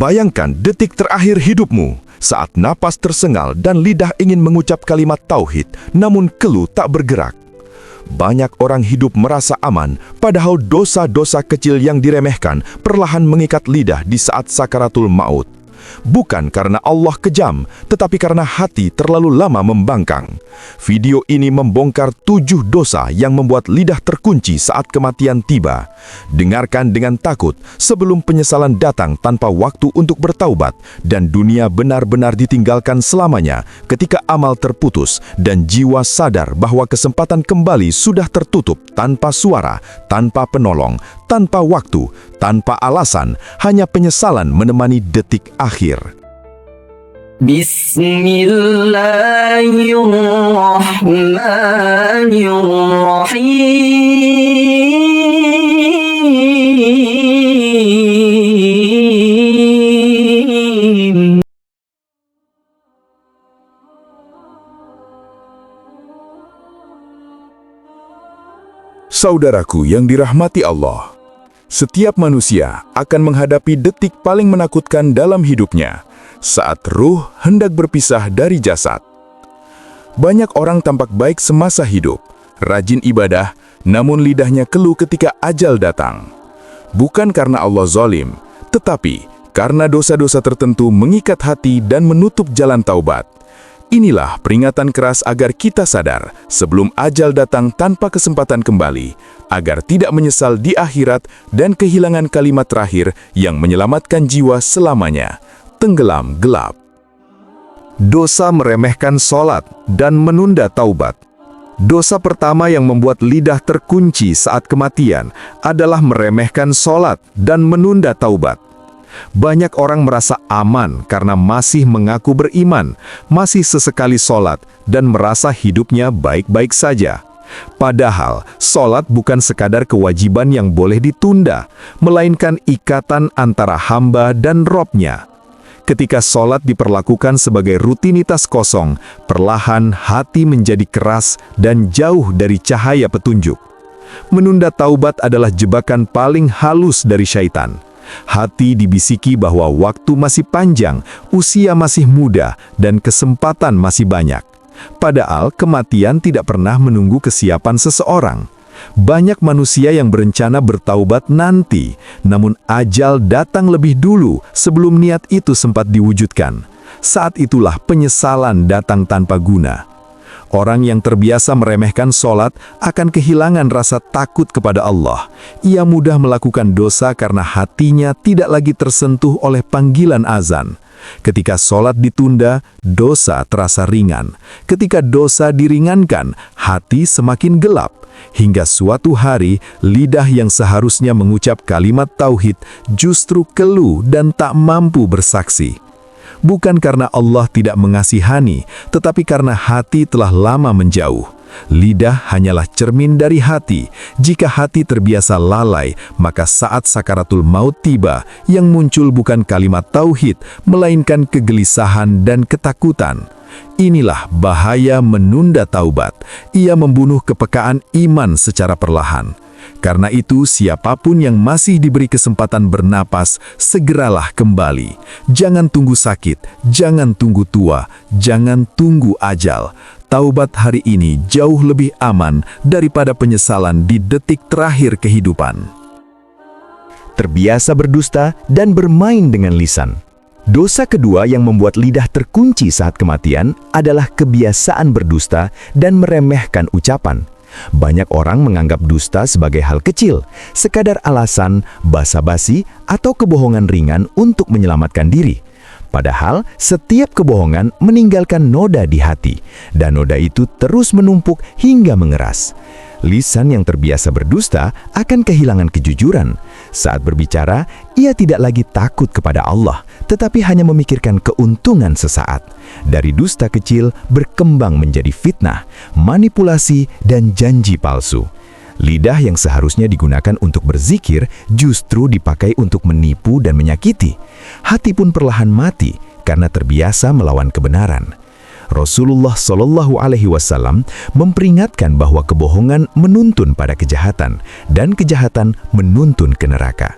Bayangkan detik terakhir hidupmu, saat napas tersengal dan lidah ingin mengucap kalimat tauhid, namun kelu tak bergerak. Banyak orang hidup merasa aman, padahal dosa-dosa kecil yang diremehkan perlahan mengikat lidah di saat sakaratul maut. Bukan karena Allah kejam, tetapi karena hati terlalu lama membangkang. Video ini membongkar 7 dosa yang membuat lidah terkunci saat kematian tiba. Dengarkan dengan takut sebelum penyesalan datang tanpa waktu untuk bertaubat dan dunia benar-benar ditinggalkan selamanya ketika amal terputus dan jiwa sadar bahwa kesempatan kembali sudah tertutup tanpa suara, tanpa penolong, tanpa waktu, tanpa alasan, hanya penyesalan menemani detik akhir. Bismillahirrahmanirrahim. Saudaraku yang dirahmati Allah, setiap manusia akan menghadapi detik paling menakutkan dalam hidupnya, saat ruh hendak berpisah dari jasad. Banyak orang tampak baik semasa hidup, rajin ibadah, namun lidahnya keluh ketika ajal datang. Bukan karena Allah zalim, tetapi karena dosa-dosa tertentu mengikat hati dan menutup jalan taubat. Inilah peringatan keras agar kita sadar sebelum ajal datang tanpa kesempatan kembali, agar tidak menyesal di akhirat dan kehilangan kalimat terakhir yang menyelamatkan jiwa selamanya. Tenggelam gelap. Dosa meremehkan sholat dan menunda taubat. Dosa pertama yang membuat lidah terkunci saat kematian adalah meremehkan sholat dan menunda taubat. Banyak orang merasa aman karena masih mengaku beriman, masih sesekali sholat, dan merasa hidupnya baik-baik saja. Padahal, sholat bukan sekadar kewajiban yang boleh ditunda, melainkan ikatan antara hamba dan Robnya. Ketika sholat diperlakukan sebagai rutinitas kosong, perlahan hati menjadi keras dan jauh dari cahaya petunjuk. Menunda taubat adalah jebakan paling halus dari syaitan. Hati dibisiki bahwa waktu masih panjang, usia masih muda, dan kesempatan masih banyak. Padahal kematian tidak pernah menunggu kesiapan seseorang. Banyak manusia yang berencana bertaubat nanti, namun ajal datang lebih dulu sebelum niat itu sempat diwujudkan. Saat itulah penyesalan datang tanpa guna. Orang yang terbiasa meremehkan sholat akan kehilangan rasa takut kepada Allah. Ia mudah melakukan dosa karena hatinya tidak lagi tersentuh oleh panggilan azan. Ketika sholat ditunda, dosa terasa ringan. Ketika dosa diringankan, hati semakin gelap. Hingga suatu hari, lidah yang seharusnya mengucap kalimat tauhid justru keluh dan tak mampu bersaksi. Bukan karena Allah tidak mengasihani, tetapi karena hati telah lama menjauh. Lidah hanyalah cermin dari hati. Jika hati terbiasa lalai, maka saat sakaratul maut tiba, yang muncul bukan kalimat tauhid, melainkan kegelisahan dan ketakutan. Inilah bahaya menunda taubat. Ia membunuh kepekaan iman secara perlahan. Karena itu, siapapun yang masih diberi kesempatan bernapas, segeralah kembali. Jangan tunggu sakit, jangan tunggu tua, jangan tunggu ajal. Taubat hari ini jauh lebih aman daripada penyesalan di detik terakhir kehidupan. Terbiasa berdusta dan bermain dengan lisan. Dosa kedua yang membuat lidah terkunci saat kematian adalah kebiasaan berdusta dan meremehkan ucapan. Banyak orang menganggap dusta sebagai hal kecil, sekadar alasan, basa-basi, atau kebohongan ringan untuk menyelamatkan diri. Padahal, setiap kebohongan meninggalkan noda di hati, dan noda itu terus menumpuk hingga mengeras. Lisan yang terbiasa berdusta akan kehilangan kejujuran. Saat berbicara, ia tidak lagi takut kepada Allah, tetapi hanya memikirkan keuntungan sesaat. Dari dusta kecil berkembang menjadi fitnah, manipulasi, dan janji palsu. Lidah yang seharusnya digunakan untuk berzikir justru dipakai untuk menipu dan menyakiti. Hati pun perlahan mati karena terbiasa melawan kebenaran. Rasulullah Shallallahu Alaihi Wasallam memperingatkan bahwa kebohongan menuntun pada kejahatan dan kejahatan menuntun ke neraka.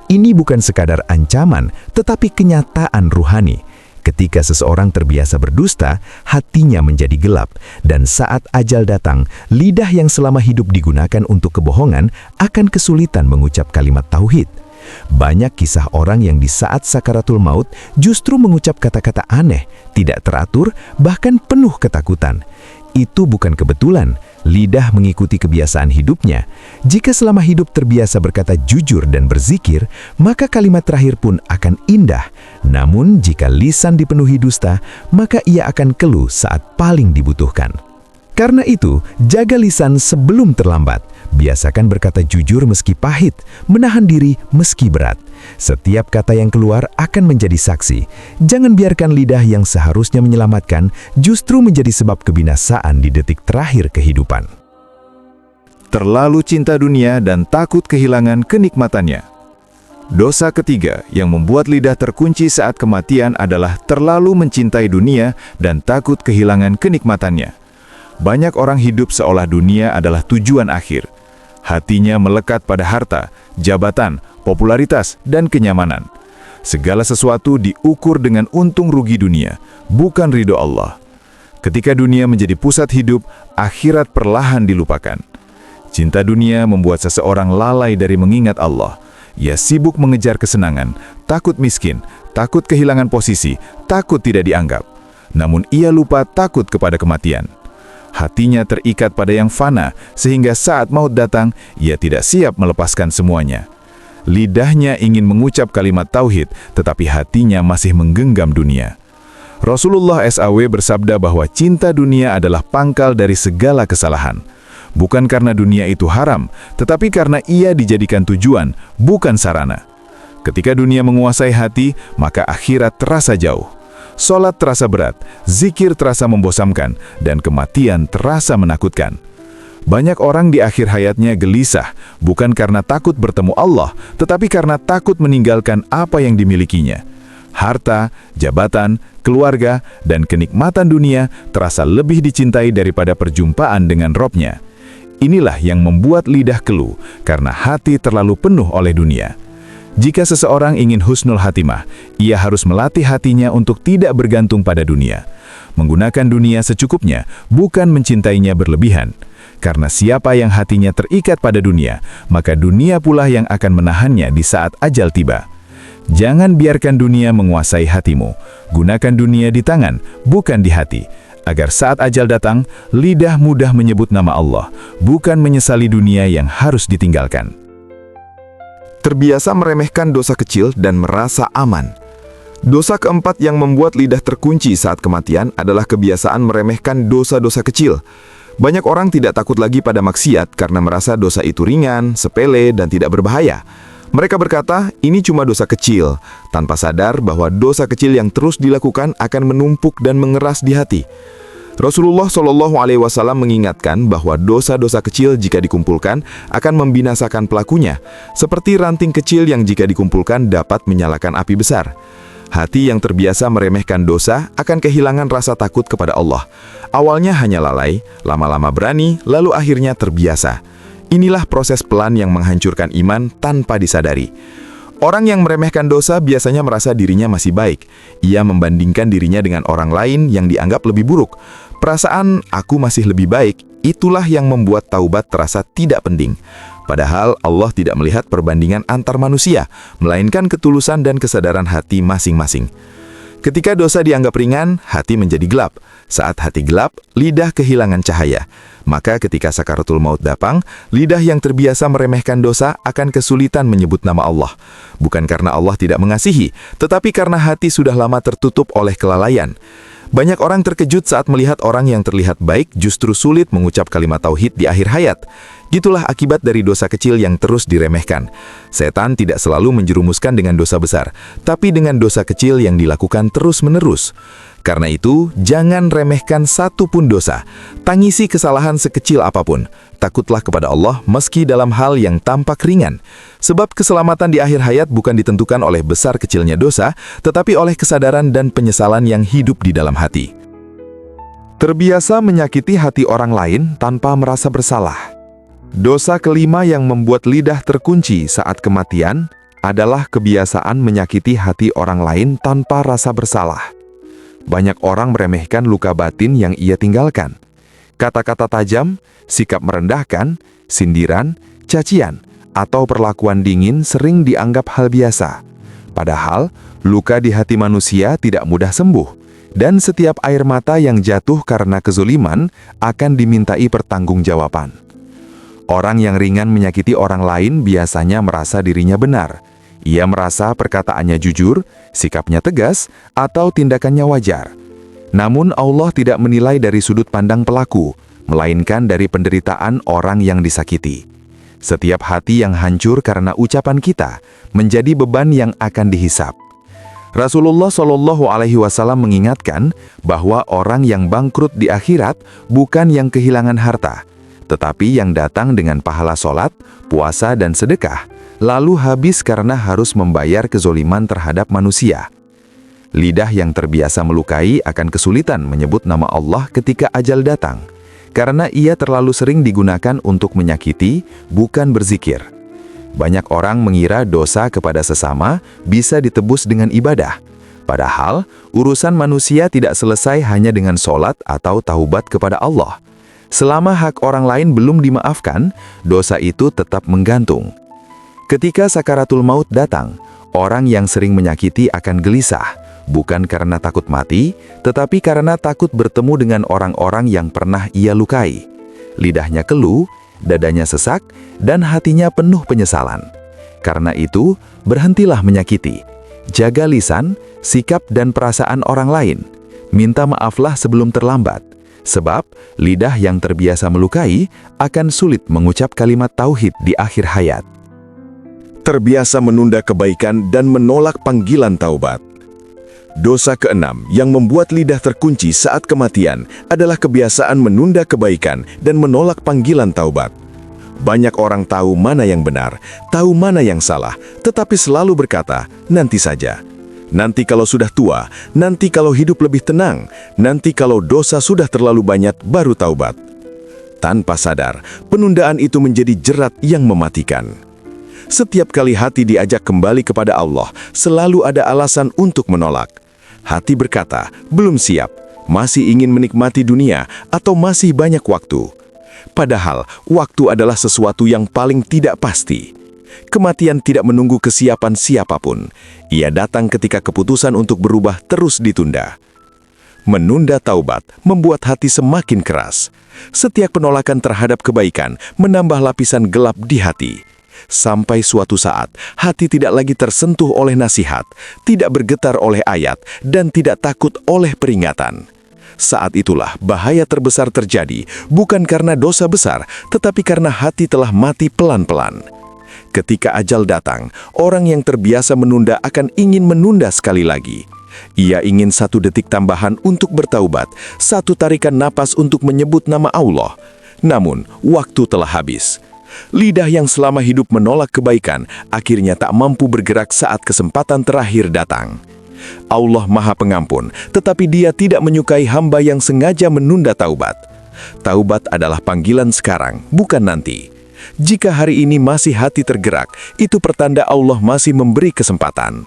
Ini bukan sekadar ancaman, tetapi kenyataan ruhani. Ketika seseorang terbiasa berdusta, hatinya menjadi gelap, dan saat ajal datang, lidah yang selama hidup digunakan untuk kebohongan akan kesulitan mengucap kalimat tauhid. Banyak kisah orang yang di saat sakaratul maut justru mengucap kata-kata aneh, tidak teratur, bahkan penuh ketakutan. Itu bukan kebetulan, lidah mengikuti kebiasaan hidupnya. Jika selama hidup terbiasa berkata jujur dan berzikir, maka kalimat terakhir pun akan indah. Namun jika lisan dipenuhi dusta, maka ia akan keluh saat paling dibutuhkan. Karena itu, jaga lisan sebelum terlambat. Biasakan berkata jujur meski pahit, menahan diri meski berat. Setiap kata yang keluar akan menjadi saksi. Jangan biarkan lidah yang seharusnya menyelamatkan justru menjadi sebab kebinasaan di detik terakhir kehidupan. Terlalu cinta dunia dan takut kehilangan kenikmatannya. Dosa ketiga yang membuat lidah terkunci saat kematian adalah terlalu mencintai dunia dan takut kehilangan kenikmatannya. Banyak orang hidup seolah dunia adalah tujuan akhir. Hatinya melekat pada harta, jabatan, popularitas, dan kenyamanan. Segala sesuatu diukur dengan untung rugi dunia, bukan ridho Allah. Ketika dunia menjadi pusat hidup, akhirat perlahan dilupakan. Cinta dunia membuat seseorang lalai dari mengingat Allah. Ia sibuk mengejar kesenangan, takut miskin, takut kehilangan posisi, takut tidak dianggap. Namun ia lupa takut kepada kematian. Hatinya terikat pada yang fana, sehingga saat maut datang, ia tidak siap melepaskan semuanya. Lidahnya ingin mengucap kalimat tauhid, tetapi hatinya masih menggenggam dunia. Rasulullah SAW bersabda bahwa cinta dunia adalah pangkal dari segala kesalahan. Bukan karena dunia itu haram, tetapi karena ia dijadikan tujuan, bukan sarana. Ketika dunia menguasai hati, maka akhirat terasa jauh. Salat terasa berat, zikir terasa membosankan, dan kematian terasa menakutkan. Banyak orang di akhir hayatnya gelisah, bukan karena takut bertemu Allah, tetapi karena takut meninggalkan apa yang dimilikinya. Harta, jabatan, keluarga, dan kenikmatan dunia terasa lebih dicintai daripada perjumpaan dengan Robnya. Inilah yang membuat lidah keluh, karena hati terlalu penuh oleh dunia. Jika seseorang ingin husnul hatimah, ia harus melatih hatinya untuk tidak bergantung pada dunia. Menggunakan dunia secukupnya, bukan mencintainya berlebihan. Karena siapa yang hatinya terikat pada dunia, maka dunia pula yang akan menahannya di saat ajal tiba. Jangan biarkan dunia menguasai hatimu. Gunakan dunia di tangan, bukan di hati. Agar saat ajal datang, lidah mudah menyebut nama Allah, bukan menyesali dunia yang harus ditinggalkan. Terbiasa meremehkan dosa kecil dan merasa aman. Dosa keempat yang membuat lidah terkunci saat kematian adalah kebiasaan meremehkan dosa-dosa kecil. Banyak orang tidak takut lagi pada maksiat karena merasa dosa itu ringan, sepele, dan tidak berbahaya. Mereka berkata, ini cuma dosa kecil, tanpa sadar bahwa dosa kecil yang terus dilakukan akan menumpuk dan mengeras di hati. Rasulullah SAW mengingatkan bahwa dosa-dosa kecil jika dikumpulkan akan membinasakan pelakunya, seperti ranting kecil yang jika dikumpulkan dapat menyalakan api besar. Hati yang terbiasa meremehkan dosa akan kehilangan rasa takut kepada Allah. Awalnya hanya lalai, lama-lama berani, lalu akhirnya terbiasa. Inilah proses pelan yang menghancurkan iman tanpa disadari. Orang yang meremehkan dosa biasanya merasa dirinya masih baik. Ia membandingkan dirinya dengan orang lain yang dianggap lebih buruk. Perasaan aku masih lebih baik, itulah yang membuat taubat terasa tidak penting. Padahal Allah tidak melihat perbandingan antar manusia, melainkan ketulusan dan kesadaran hati masing-masing. Ketika dosa dianggap ringan, hati menjadi gelap. Saat hati gelap, lidah kehilangan cahaya. Maka ketika sakaratul maut datang, lidah yang terbiasa meremehkan dosa akan kesulitan menyebut nama Allah. Bukan karena Allah tidak mengasihi, tetapi karena hati sudah lama tertutup oleh kelalaian. Banyak orang terkejut saat melihat orang yang terlihat baik justru sulit mengucap kalimat tauhid di akhir hayat. Gitulah akibat dari dosa kecil yang terus diremehkan. Setan tidak selalu menjerumuskan dengan dosa besar, tapi dengan dosa kecil yang dilakukan terus-menerus. Karena itu, jangan remehkan satu pun dosa. Tangisi kesalahan sekecil apapun. Takutlah kepada Allah meski dalam hal yang tampak ringan. Sebab keselamatan di akhir hayat bukan ditentukan oleh besar kecilnya dosa, tetapi oleh kesadaran dan penyesalan yang hidup di dalam hati. Terbiasa menyakiti hati orang lain tanpa merasa bersalah. Dosa kelima yang membuat lidah terkunci saat kematian adalah kebiasaan menyakiti hati orang lain tanpa rasa bersalah. Banyak orang meremehkan luka batin yang ia tinggalkan. Kata-kata tajam, sikap merendahkan, sindiran, cacian, atau perlakuan dingin sering dianggap hal biasa. Padahal, luka di hati manusia tidak mudah sembuh, dan setiap air mata yang jatuh karena kezoliman akan dimintai pertanggungjawaban. Orang yang ringan menyakiti orang lain biasanya merasa dirinya benar. Ia merasa perkataannya jujur, sikapnya tegas, atau tindakannya wajar. Namun Allah tidak menilai dari sudut pandang pelaku, melainkan dari penderitaan orang yang disakiti. Setiap hati yang hancur karena ucapan kita menjadi beban yang akan dihisap. Rasulullah Shallallahu Alaihi Wasallam mengingatkan bahwa orang yang bangkrut di akhirat bukan yang kehilangan harta, tetapi yang datang dengan pahala sholat, puasa, dan sedekah, lalu habis karena harus membayar kezoliman terhadap manusia. Lidah yang terbiasa melukai akan kesulitan menyebut nama Allah ketika ajal datang, karena ia terlalu sering digunakan untuk menyakiti, bukan berzikir. Banyak orang mengira dosa kepada sesama bisa ditebus dengan ibadah. Padahal, urusan manusia tidak selesai hanya dengan sholat atau taubat kepada Allah. Selama hak orang lain belum dimaafkan, dosa itu tetap menggantung. Ketika sakaratul maut datang, orang yang sering menyakiti akan gelisah, bukan karena takut mati, tetapi karena takut bertemu dengan orang-orang yang pernah ia lukai. Lidahnya keluh, dadanya sesak, dan hatinya penuh penyesalan. Karena itu, berhentilah menyakiti. Jaga lisan, sikap, dan perasaan orang lain. Minta maaflah sebelum terlambat. Sebab, lidah yang terbiasa melukai akan sulit mengucap kalimat tauhid di akhir hayat. Terbiasa menunda kebaikan dan menolak panggilan taubat. Dosa keenam yang membuat lidah terkunci saat kematian adalah kebiasaan menunda kebaikan dan menolak panggilan taubat. Banyak orang tahu mana yang benar, tahu mana yang salah, tetapi selalu berkata, nanti saja. Nanti kalau sudah tua, nanti kalau hidup lebih tenang, nanti kalau dosa sudah terlalu banyak baru taubat. Tanpa sadar, penundaan itu menjadi jerat yang mematikan. Setiap kali hati diajak kembali kepada Allah, selalu ada alasan untuk menolak. Hati berkata, belum siap, masih ingin menikmati dunia, atau masih banyak waktu. Padahal, waktu adalah sesuatu yang paling tidak pasti. Kematian tidak menunggu kesiapan siapapun. Ia datang ketika keputusan untuk berubah terus ditunda. Menunda taubat membuat hati semakin keras. Setiap penolakan terhadap kebaikan menambah lapisan gelap di hati. Sampai suatu saat, hati tidak lagi tersentuh oleh nasihat, tidak bergetar oleh ayat, dan tidak takut oleh peringatan. Saat itulah bahaya terbesar terjadi, bukan karena dosa besar, tetapi karena hati telah mati pelan-pelan. Ketika ajal datang, orang yang terbiasa menunda akan ingin menunda sekali lagi. Ia ingin 1 detik tambahan untuk bertaubat, 1 tarikan napas untuk menyebut nama Allah. Namun, waktu telah habis. Lidah yang selama hidup menolak kebaikan akhirnya tak mampu bergerak saat kesempatan terakhir datang. Allah Maha Pengampun, tetapi Dia tidak menyukai hamba yang sengaja menunda taubat. Taubat adalah panggilan sekarang, bukan nanti. Jika hari ini masih hati tergerak, itu pertanda Allah masih memberi kesempatan.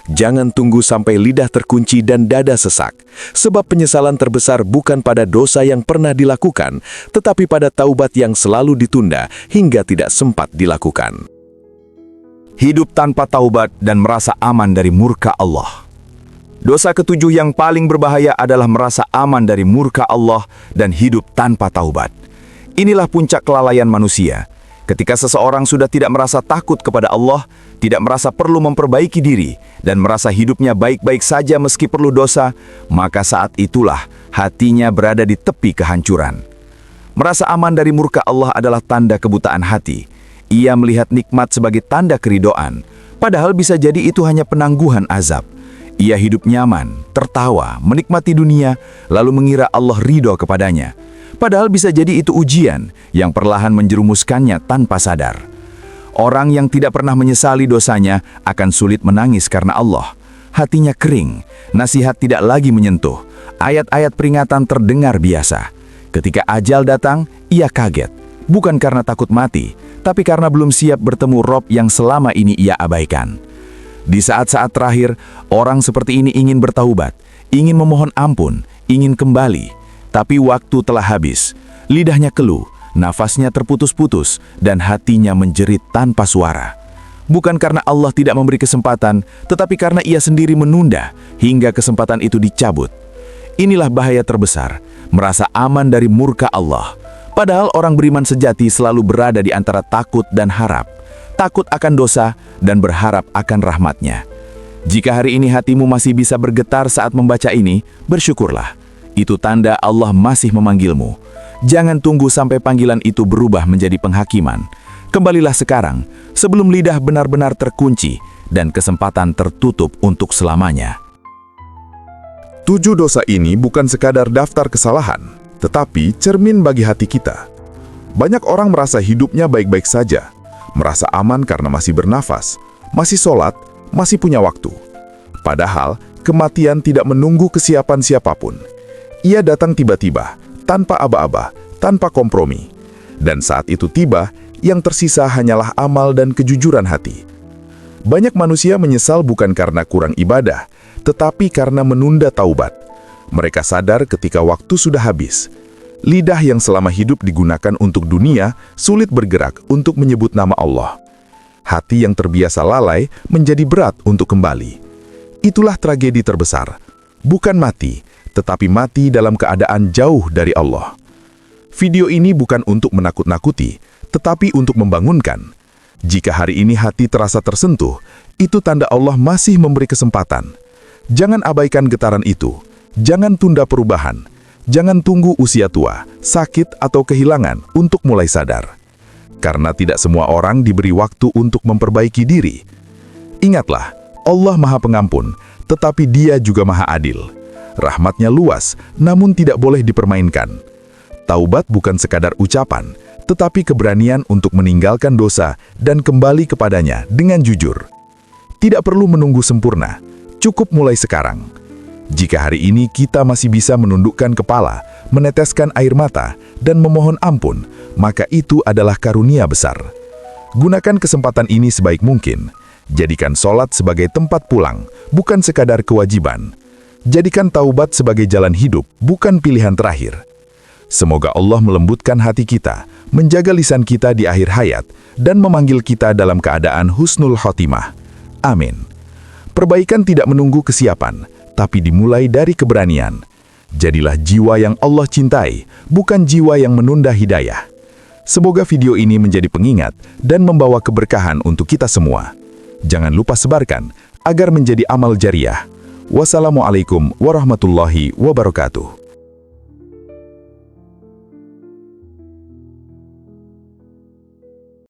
Jangan tunggu sampai lidah terkunci dan dada sesak, sebab penyesalan terbesar bukan pada dosa yang pernah dilakukan, tetapi pada taubat yang selalu ditunda hingga tidak sempat dilakukan. Hidup tanpa taubat dan merasa aman dari murka Allah. Dosa ketujuh yang paling berbahaya adalah merasa aman dari murka Allah dan hidup tanpa taubat. Inilah puncak kelalaian manusia. Ketika seseorang sudah tidak merasa takut kepada Allah, tidak merasa perlu memperbaiki diri, dan merasa hidupnya baik-baik saja meski perlu dosa, maka saat itulah hatinya berada di tepi kehancuran. Merasa aman dari murka Allah adalah tanda kebutaan hati. Ia melihat nikmat sebagai tanda keridoan, padahal bisa jadi itu hanya penangguhan azab. Ia hidup nyaman, tertawa, menikmati dunia, lalu mengira Allah ridho kepadanya. Padahal bisa jadi itu ujian yang perlahan menjerumuskannya tanpa sadar. Orang yang tidak pernah menyesali dosanya akan sulit menangis karena Allah. Hatinya kering, nasihat tidak lagi menyentuh, ayat-ayat peringatan terdengar biasa. Ketika ajal datang, ia kaget. Bukan karena takut mati, tapi karena belum siap bertemu Rob yang selama ini ia abaikan. Di saat-saat terakhir, orang seperti ini ingin bertaubat, ingin memohon ampun, ingin kembali. Tapi waktu telah habis, lidahnya keluh, nafasnya terputus-putus, dan hatinya menjerit tanpa suara. Bukan karena Allah tidak memberi kesempatan, tetapi karena ia sendiri menunda hingga kesempatan itu dicabut. Inilah bahaya terbesar, merasa aman dari murka Allah. Padahal orang beriman sejati selalu berada di antara takut dan harap. Takut akan dosa dan berharap akan rahmat-Nya. Jika hari ini hatimu masih bisa bergetar saat membaca ini, bersyukurlah. Itu tanda Allah masih memanggilmu. Jangan tunggu sampai panggilan itu berubah menjadi penghakiman. Kembalilah sekarang, sebelum lidah benar-benar terkunci dan kesempatan tertutup untuk selamanya. 7 dosa ini bukan sekadar daftar kesalahan, tetapi cermin bagi hati kita. Banyak orang merasa hidupnya baik-baik saja, merasa aman karena masih bernafas, masih sholat, masih punya waktu. Padahal, kematian tidak menunggu kesiapan siapapun. Ia datang tiba-tiba, tanpa aba-aba, tanpa kompromi. Dan saat itu tiba, yang tersisa hanyalah amal dan kejujuran hati. Banyak manusia menyesal bukan karena kurang ibadah, tetapi karena menunda taubat. Mereka sadar ketika waktu sudah habis. Lidah yang selama hidup digunakan untuk dunia sulit bergerak untuk menyebut nama Allah. Hati yang terbiasa lalai menjadi berat untuk kembali. Itulah tragedi terbesar. Bukan mati, tetapi mati dalam keadaan jauh dari Allah. Video ini bukan untuk menakut-nakuti, tetapi untuk membangunkan. Jika hari ini hati terasa tersentuh, itu tanda Allah masih memberi kesempatan. Jangan abaikan getaran itu. Jangan tunda perubahan. Jangan tunggu usia tua, sakit, atau kehilangan untuk mulai sadar. Karena tidak semua orang diberi waktu untuk memperbaiki diri. Ingatlah, Allah Maha Pengampun, tetapi Dia juga Maha Adil. Rahmat-Nya luas, namun tidak boleh dipermainkan. Taubat bukan sekadar ucapan, tetapi keberanian untuk meninggalkan dosa dan kembali kepadanya dengan jujur. Tidak perlu menunggu sempurna, cukup mulai sekarang. Jika hari ini kita masih bisa menundukkan kepala, meneteskan air mata, dan memohon ampun, maka itu adalah karunia besar. Gunakan kesempatan ini sebaik mungkin. Jadikan sholat sebagai tempat pulang, bukan sekadar kewajiban. Jadikan taubat sebagai jalan hidup, bukan pilihan terakhir. Semoga Allah melembutkan hati kita, menjaga lisan kita di akhir hayat, dan memanggil kita dalam keadaan husnul khotimah. Amin. Perbaikan tidak menunggu kesiapan, tapi dimulai dari keberanian. Jadilah jiwa yang Allah cintai, bukan jiwa yang menunda hidayah. Semoga video ini menjadi pengingat dan membawa keberkahan untuk kita semua. Jangan lupa sebarkan, agar menjadi amal jariah. Wassalamualaikum warahmatullahi wabarakatuh.